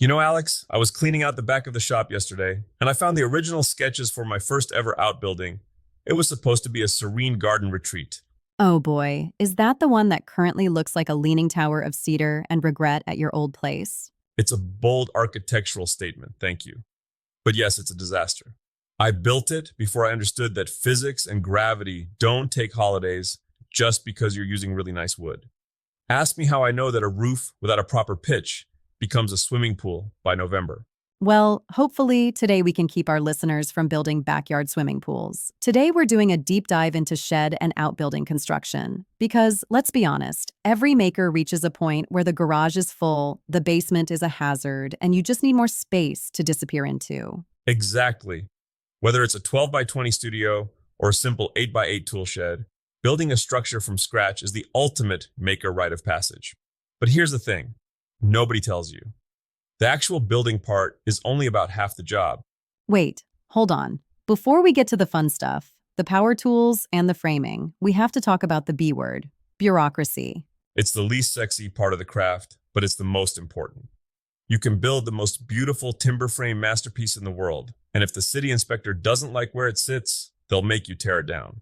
You know, Alex, I was cleaning out the back of the shop yesterday, and I found the original sketches for my first ever outbuilding. It was supposed to be a serene garden retreat. Oh boy, is that the one that currently looks like a leaning tower of cedar and regret at your old place? It's a bold architectural statement, thank you. But yes, it's a disaster. I built it before I understood that physics and gravity don't take holidays just because you're using really nice wood. Ask me how I know that a roof without a proper pitch becomes a swimming pool by November. Well, hopefully today we can keep our listeners from building backyard swimming pools. Today we're doing a deep dive into shed and outbuilding construction. Because, let's be honest, every maker reaches a point where the garage is full, the basement is a hazard, and you just need more space to disappear into. Exactly. Whether it's a 12 by 20 studio or a simple 8 by 8 tool shed, building a structure from scratch is the ultimate maker rite of passage. But here's the thing, nobody tells you. The actual building part is only about half the job. Wait, hold on. Before we get to the fun stuff, the power tools and the framing, we have to talk about the B word, bureaucracy. It's the least sexy part of the craft, but it's the most important. You can build the most beautiful timber frame masterpiece in the world, and if the city inspector doesn't like where it sits, they'll make you tear it down.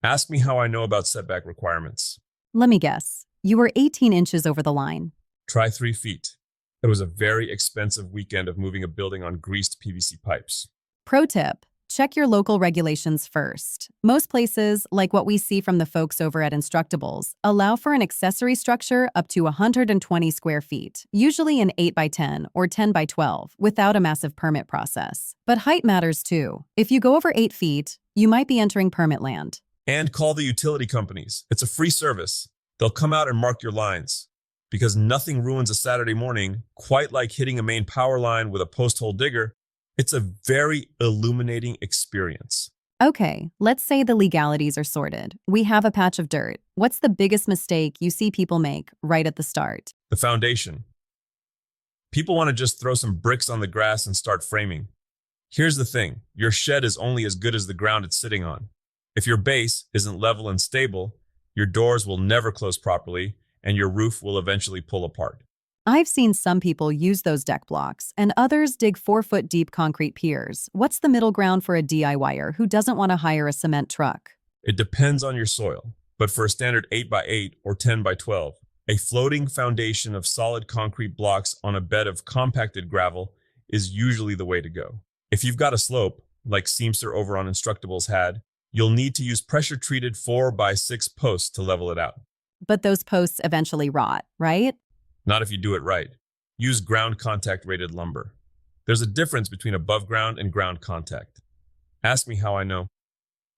Ask me how I know about setback requirements. Let me guess. You were 18 inches over the line. Try 3 feet. It was a very expensive weekend of moving a building on greased PVC pipes. Pro tip, check your local regulations first. Most places, like what we see from the folks over at Instructables, allow for an accessory structure up to 120 square feet, usually an 8 by 10 or 10 by 12, without a massive permit process. But height matters too. If you go over 8 feet, you might be entering permit land. And call the utility companies. It's a free service. They'll come out and mark your lines. Because nothing ruins a Saturday morning quite like hitting a main power line with a post-hole digger. It's a very illuminating experience. Okay, let's say the legalities are sorted. We have a patch of dirt. What's the biggest mistake you see people make right at the start? The foundation. People want to just throw some bricks on the grass and start framing. Here's the thing, your shed is only as good as the ground it's sitting on. If your base isn't level and stable, your doors will never close properly, and your roof will eventually pull apart. I've seen some people use those deck blocks, and others dig 4-foot deep concrete piers. What's the middle ground for a DIYer who doesn't want to hire a cement truck? It depends on your soil, but for a standard 8 by 8 or 10 by 12, a floating foundation of solid concrete blocks on a bed of compacted gravel is usually the way to go. If you've got a slope, like Seamster over on Instructables had, you'll need to use pressure-treated 4 by 6 posts to level it out. But those posts eventually rot, right? Not if you do it right. Use ground contact rated lumber. There's a difference between above ground and ground contact. Ask me how I know.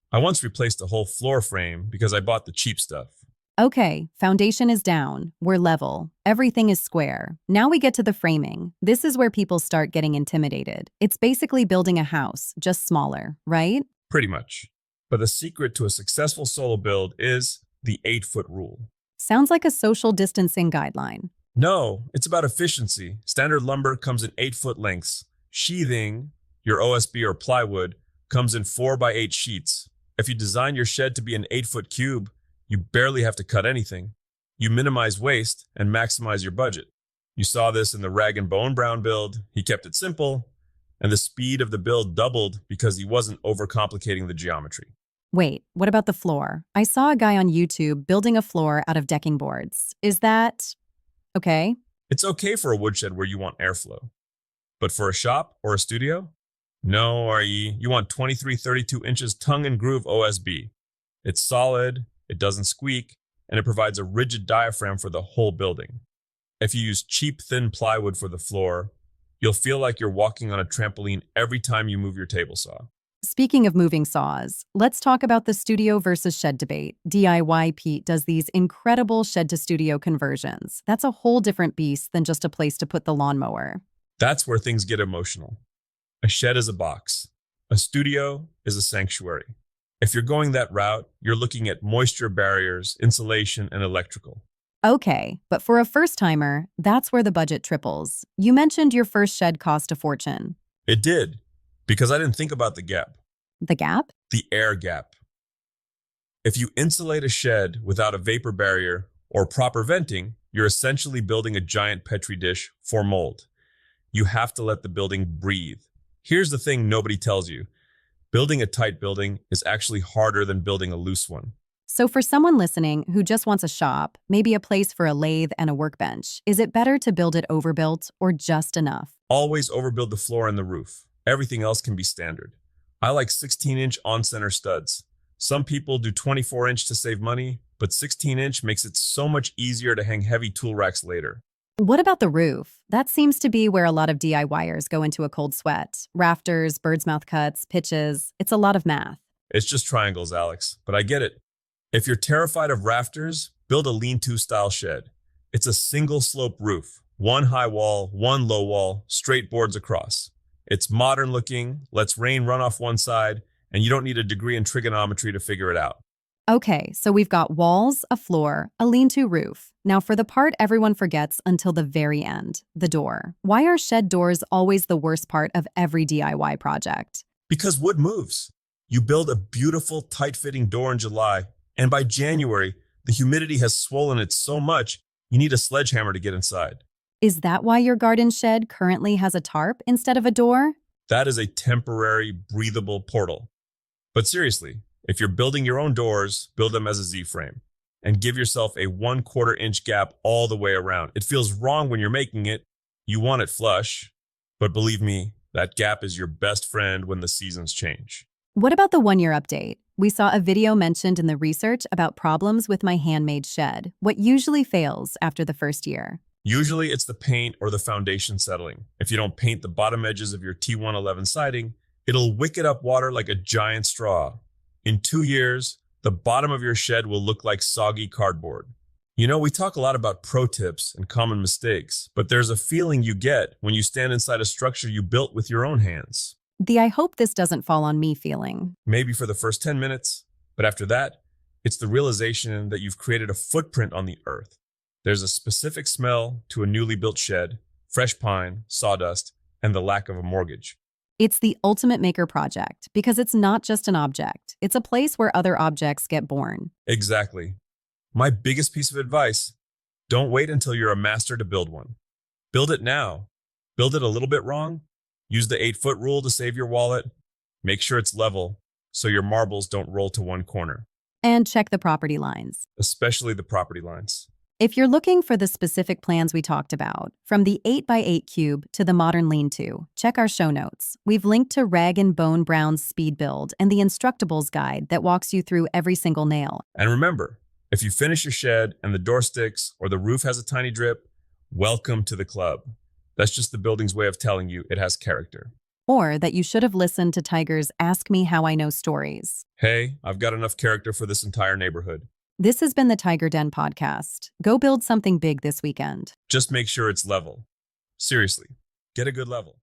I once replaced a whole floor frame because I bought the cheap stuff. Okay, foundation is down. We're level. Everything is square. Now we get to the framing. This is where people start getting intimidated. It's basically building a house, just smaller, right? Pretty much. But the secret to a successful solo build is the 8-foot rule. Sounds like a social distancing guideline. No, it's about efficiency. Standard lumber comes in 8-foot lengths. Sheathing, your OSB or plywood, comes in 4 by 8 sheets. If you design your shed to be an 8-foot cube, you barely have to cut anything. You minimize waste and maximize your budget. You saw this in the Rag and Bone Brown build. He kept it simple, and the speed of the build doubled because he wasn't overcomplicating the geometry. Wait, what about the floor? I saw a guy on YouTube building a floor out of decking boards. Is that okay? It's okay for a woodshed where you want airflow. But for a shop or a studio? No, RE, you want 23-32 inches tongue and groove OSB. It's solid, it doesn't squeak, and it provides a rigid diaphragm for the whole building. If you use cheap, thin plywood for the floor, you'll feel like you're walking on a trampoline every time you move your table saw. Speaking of moving saws, let's talk about the studio versus shed debate. DIY Pete does these incredible shed-to-studio conversions. That's a whole different beast than just a place to put the lawnmower. That's where things get emotional. A shed is a box. A studio is a sanctuary. If you're going that route, you're looking at moisture barriers, insulation, and electrical. Okay, but for a first-timer, that's where the budget triples. You mentioned your first shed cost a fortune. It did, because I didn't think about the gap. The gap? The air gap. If you insulate a shed without a vapor barrier or proper venting, you're essentially building a giant petri dish for mold. You have to let the building breathe. Here's the thing nobody tells you. Building a tight building is actually harder than building a loose one. So for someone listening who just wants a shop, maybe a place for a lathe and a workbench, is it better to build it overbuilt or just enough? Always overbuild the floor and the roof. Everything else can be standard. I like 16-inch on-center studs. Some people do 24-inch to save money, but 16-inch makes it so much easier to hang heavy tool racks later. What about the roof? That seems to be where a lot of DIYers go into a cold sweat. Rafters, bird's mouth cuts, pitches. It's a lot of math. It's just triangles, Alex, but I get it. If you're terrified of rafters, build a lean-to style shed. It's a single slope roof, one high wall, one low wall, straight boards across. It's modern looking, lets rain run off one side, and you don't need a degree in trigonometry to figure it out. Okay, so we've got walls, a floor, a lean-to roof. Now for the part everyone forgets until the very end, the door. Why are shed doors always the worst part of every DIY project? Because wood moves. You build a beautiful, tight-fitting door in July, and by January, the humidity has swollen it so much, you need a sledgehammer to get inside. Is that why your garden shed currently has a tarp instead of a door? That is a temporary, breathable portal. But seriously, if you're building your own doors, build them as a Z-frame and give yourself a 1/4 inch gap all the way around. It feels wrong when you're making it. You want it flush, but believe me, that gap is your best friend when the seasons change. What about the one-year update? We saw a video mentioned in the research about problems with my handmade shed. What usually fails after the first year? Usually it's the paint or the foundation settling. If you don't paint the bottom edges of your T111 siding, it'll wick it up water like a giant straw. In 2 years, the bottom of your shed will look like soggy cardboard. You know, we talk a lot about pro tips and common mistakes, but there's a feeling you get when you stand inside a structure you built with your own hands. The I hope this doesn't fall on me feeling. Maybe for the first 10 minutes, but after that, it's the realization that you've created a footprint on the earth. There's a specific smell to a newly built shed, fresh pine, sawdust, and the lack of a mortgage. It's the ultimate maker project because it's not just an object. It's a place where other objects get born. Exactly. My biggest piece of advice, don't wait until you're a master to build one. Build it now. Build it a little bit wrong. Use the 8-foot rule to save your wallet. Make sure it's level so your marbles don't roll to one corner, And check the property lines. especially the property lines. If you're looking for the specific plans we talked about, from the 8x8 cube to the modern lean-to, check our show notes. We've linked to Rag & Bone Brown's speed build and the Instructables guide that walks you through every single nail. And remember, if you finish your shed and the door sticks or the roof has a tiny drip, welcome to the club. That's just the building's way of telling you it has character. Or that you should have listened to Tiger's Ask Me How I Know stories. Hey, I've got enough character for this entire neighborhood. This has been the Tiger Den podcast. Go build something big this weekend. Just make sure it's level. Seriously, get a good level.